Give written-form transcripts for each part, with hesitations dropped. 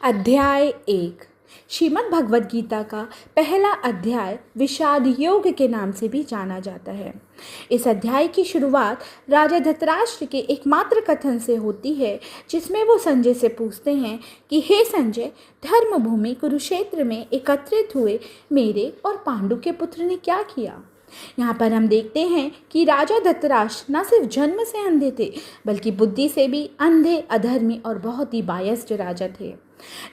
अध्याय 1। श्रीमद् भगवद गीता का पहला अध्याय विषाद योग के नाम से भी जाना जाता है। इस अध्याय की शुरुआत राजा धृतराष्ट्र के एकमात्र कथन से होती है, जिसमें वो संजय से पूछते हैं कि हे संजय, धर्मभूमि कुरुक्षेत्र में एकत्रित हुए मेरे और पांडु के पुत्र ने क्या किया। यहाँ पर हम देखते हैं कि राजा धृतराष्ट्र न सिर्फ जन्म से अंधे थे, बल्कि बुद्धि से भी अंधे, अधर्मी और बहुत ही बायस्ड राजा थे।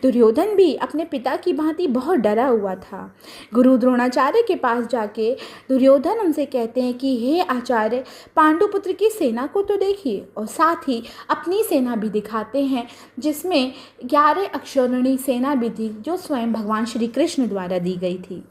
दुर्योधन भी अपने पिता की भांति बहुत डरा हुआ था। गुरु द्रोणाचार्य के पास जाके दुर्योधन उनसे कहते हैं कि हे आचार्य, पांडुपुत्र की सेना को तो देखिए, और साथ ही अपनी सेना भी दिखाते हैं, जिसमें 11 अक्षौहिणी सेना भी थी, जो स्वयं भगवान श्री कृष्ण द्वारा दी गई थी।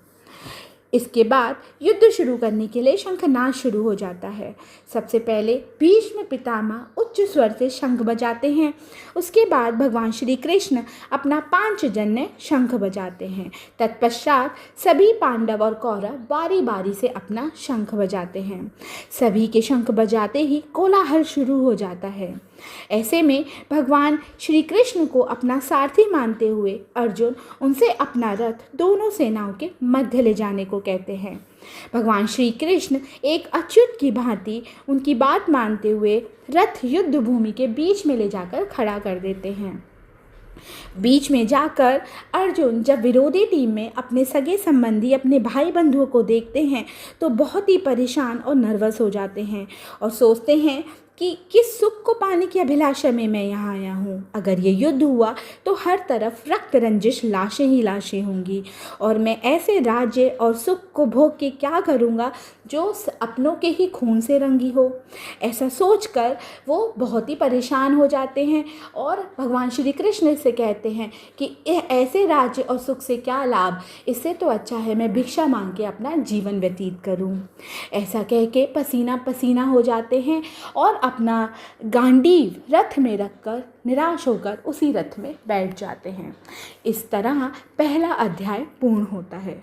इसके बाद युद्ध शुरू करने के लिए शंखनाद शुरू हो जाता है। सबसे पहले भीष्म पितामह उच्च स्वर से शंख बजाते हैं। उसके बाद भगवान श्री कृष्ण अपना पांचजन्य शंख बजाते हैं। तत्पश्चात सभी पांडव और कौरव बारी बारी से अपना शंख बजाते हैं। सभी के शंख बजाते ही कोलाहल शुरू हो जाता है। ऐसे में भगवान श्री कृष्ण को अपना सारथी मानते हुए अर्जुन उनसे अपना रथ दोनों सेनाओं के मध्य ले जाने को कहते हैं। भगवान श्री कृष्ण एक अच्युत की भांति उनकी बात मानते हुए रथ युद्ध भूमि के बीच में ले जाकर खड़ा कर देते हैं। बीच में जाकर अर्जुन जब विरोधी टीम में अपने सगे संबंधी, अपने भाई बंधुओं को देखते हैं तो बहुत ही परेशान और नर्वस हो जाते हैं और सोचते हैं कि किस सुख को पाने की अभिलाषा में मैं यहाँ आया हूँ। अगर ये युद्ध हुआ तो हर तरफ रक्त रंजिश लाशें ही लाशें होंगी, और मैं ऐसे राज्य और सुख को भोग के क्या करूँगा जो अपनों के ही खून से रंगी हो। ऐसा सोचकर वो बहुत ही परेशान हो जाते हैं और भगवान श्री कृष्ण से कहते हैं कि ऐसे राज्य और सुख से क्या लाभ, इससे तो अच्छा है मैं भिक्षा मांग के अपना जीवन व्यतीत करूँ। ऐसा कह के पसीना पसीना हो जाते हैं और अपना गांडीव रथ में रखकर निराश होकर उसी रथ में बैठ जाते हैं। इस तरह पहला अध्याय पूर्ण होता है।